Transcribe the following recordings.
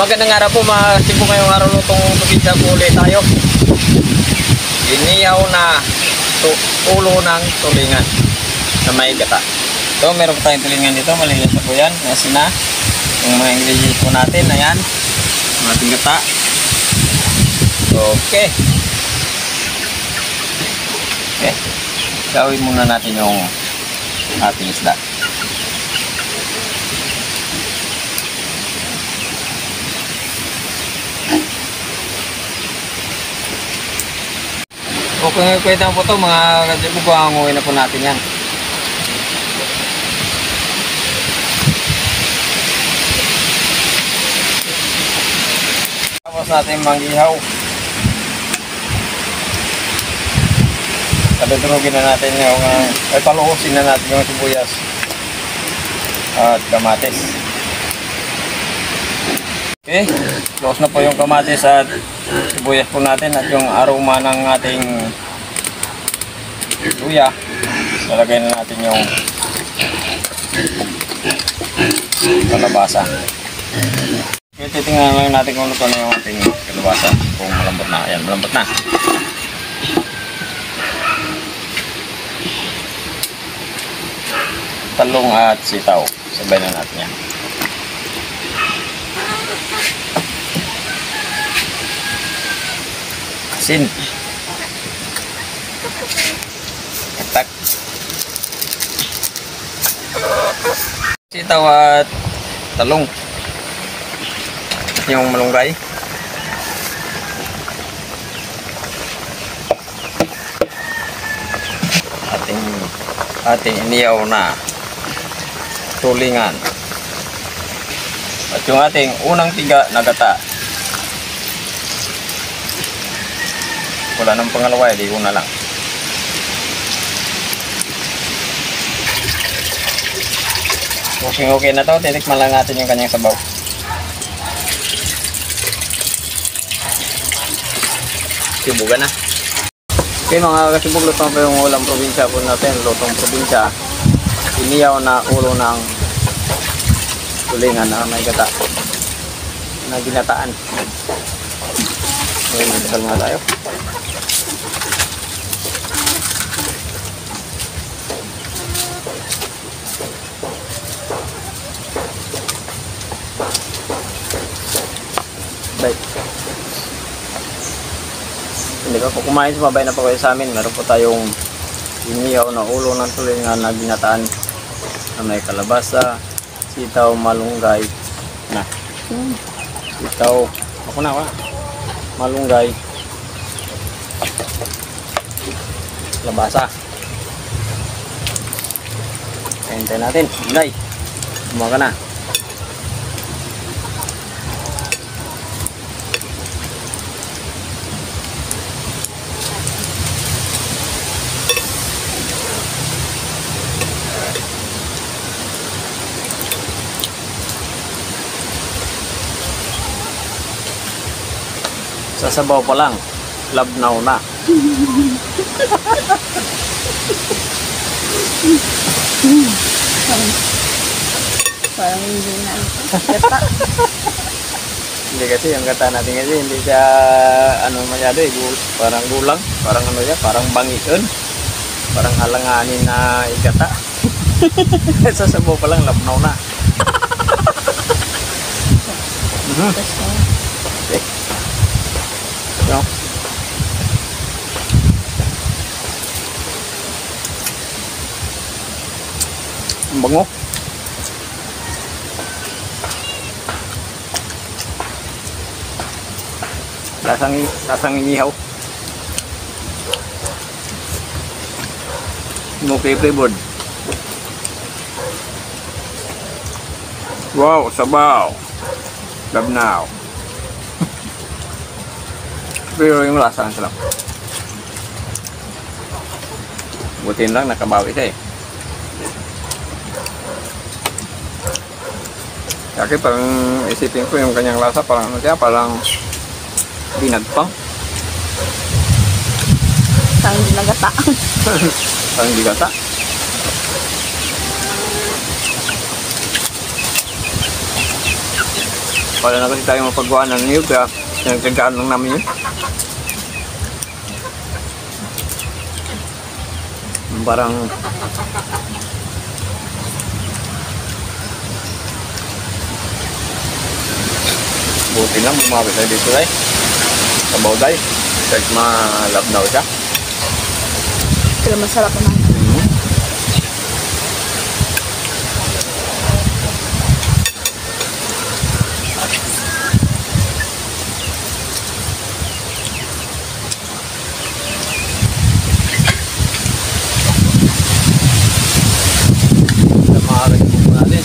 Magandang araw po mga kasibo, ngayong araw lutong probinsya po ulit tayo. Iniyaw na ulo ng tulingan na may gata. So meron po tayong tulingan dito, malinis na po yan. Kasi na yung mga ingredients po natin, ayan, ang ating gata. Okay. Okay, gawin muna natin yung ating isda. Okay, pwede po ito mga kasibo, buhanguin na po natin yan. Tapos natin manggihaw. Kadudurugin na natin yung paluhusin na natin yung sibuyas at kamatis. Okay, close na po yung kamatis at sibuyas po natin at yung aroma ng ating luya. Lalagay na natin yung kalabasa. Okay, titingnan lang natin kung luto na yung ating kalabasa, kung malambot na. Ayan, malambot na. Talong at sitaw, sabay na natin yan. Asin, tak, sitaw at talong, yung malunggay, ating iniyaw na tulingan at yung ating unang tiga na gata. Wala nang pangalawa, di una lang. Okay na to, titikman lang natin yung kanyang sabaw. Sibugan na. Okay mga kasibog, lutong po yung ulam probinsya po natin. Lutong probinsya, iniyaw na ulo ng tulingan na may gata na ginataan. Okay, magdasal nga tayo. Hindi ka po kumain, sumabay na po kayo sa amin. Meron po tayong iniyaw na ulo ng tulingan na ginataan na may kalabasa, sitaw, malunggay na sitaw, ako na malunggay, kalabasa. Hintay natin, hinday, umaga na. Sa sabaw pa lang, labnaw na. Parang hindi na gata. Hindi kasi yung gata natin kasi hindi siya ano masyado eh, parang gulang, parang ano siya, parang bangiton, parang halanganin na igata. Sa sabaw pa lang, labnaw na. Okay. No. Ang bango. Lasang inihaw. Okay, flavored. Wow, sabaw. Labnaw. Pero yung lasa ang sarap. Butin lang, nakabawi siya eh. Kasi parang isipin ko yung kanyang lasa, parang ano siya, parang binagpang. Parang hindi na gata. Parang hindi gata. Wala na kasi tayo mapagawa ng niyog, kaya pinagsagaan lang namin yun. Parang buti lang, bumabit na dito tayo. Sabaw tayo. Kahit malabnaw siya. Pero masarap naman.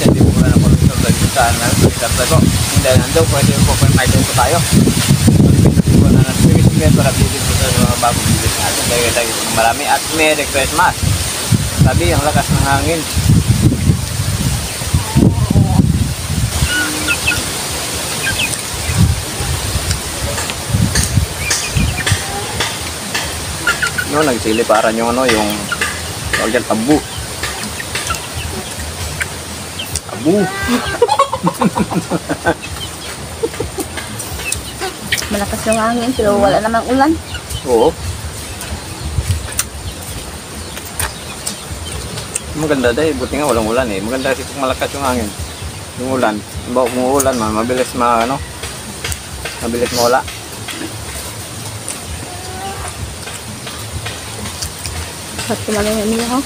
Hindi po na pag-isip sa karta ko. Hindi nandun, pwede po may doon po tayo. Pag-isip po na natin para bibig po sa mga bagong bibig natin. Kaya tayo marami at Merry Christmas. Sabi, ang lakas ng hangin. No, nagsili para yung ano, yung tawag dyan, tabu. Malakas yung hangin, pero wala namang ulan. Oo. Maganda dahil, buti nga walang ulan eh. Maganda kasi kung malakas yung hangin. Yung ulan. Kung umuulan man, mabilis mabilis mawala. Ba't kumalang yung iniyo ko?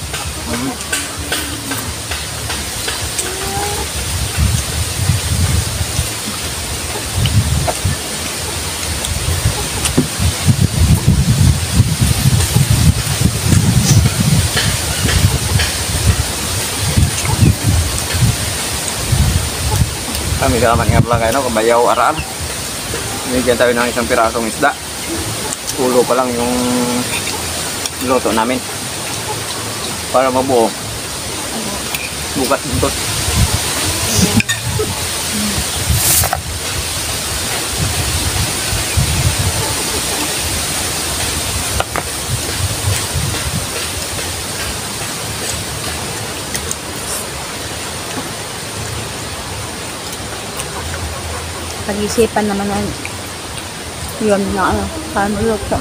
Kami salamat nga pala kayo, kabayaw araan. Binigyan tayo ng isang pirasong isda. Ulo pa lang yung luto namin. Para mabuo. Bukas buntot. Pag-isipan naman yun na ano, paano luto.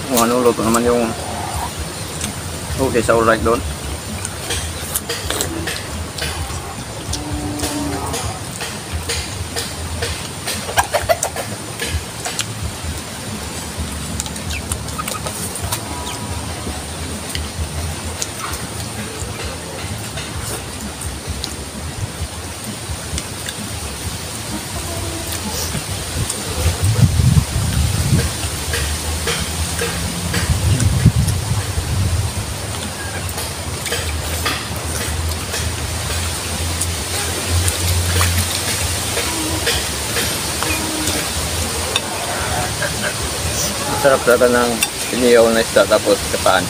Kung ano luto naman yung okay sa alright doon. Sarap talaga ng iniyaw na isda tapos kataan.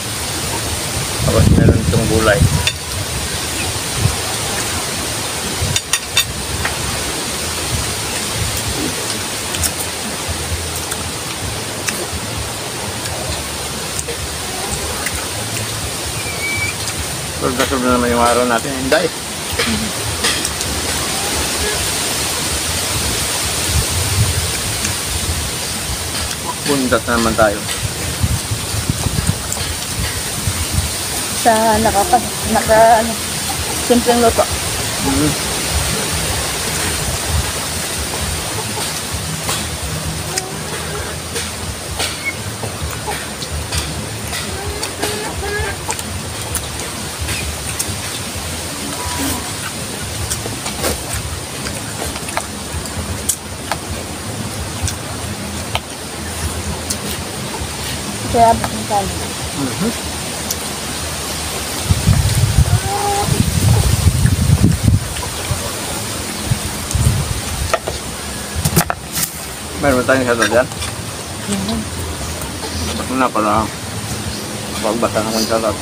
Tapos meron itong gulay. Solve na solve na naman yung araw natin. Hindi. Bundat na naman tayo. Sa simpleng luto. Kaya abot ng kanin. Meron ba tayong shadow dyan? Ba't na pala pagbata naman sa lahat.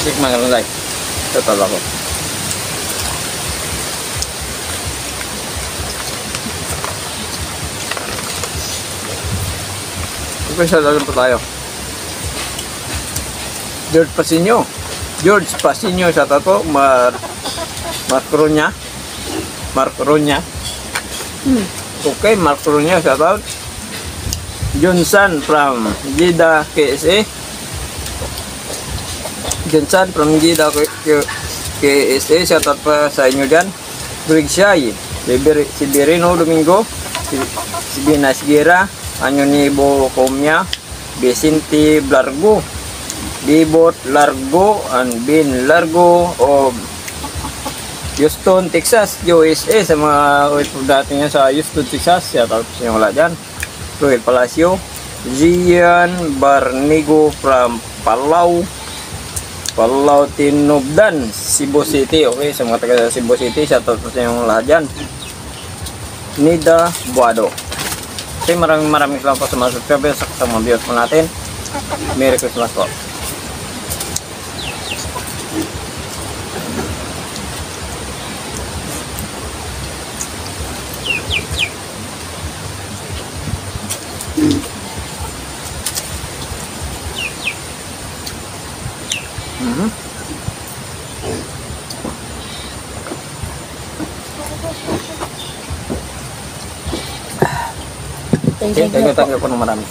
Tikman ka lang, Day. Total ako. Special lang po tayo. George Pasinyo. George Pasinyo sa tato. Mark Ronya. Mark Ronya. Okay, Mark Ronya sa tato. Johnson from Jeddah, KSA. Johnson from Jeddah, KSA. Shout out pa sa inyo dyan. Greg Shai. Sibirino Domingo. Si Binas Gira. Anyonibo Comia. Vicente Blargo. Dibot Largo. And Bin Largo of Houston, Texas, USA. Sa mga dati niya sa Houston, Texas. Shout out sa inyo wala dyan. Roel Palacio. Gian Barnigo from Palau. Palau Tinubdan, Cebu City. Okay, sa mga taga Cebu City, shoutout po sa inyong lahat dyan. Nida Buado. Okay, maraming salamat po sa mga subscribers sa mga viewers po natin. Merry Christmas po. Thank you Okay, po. thank you po ng marami.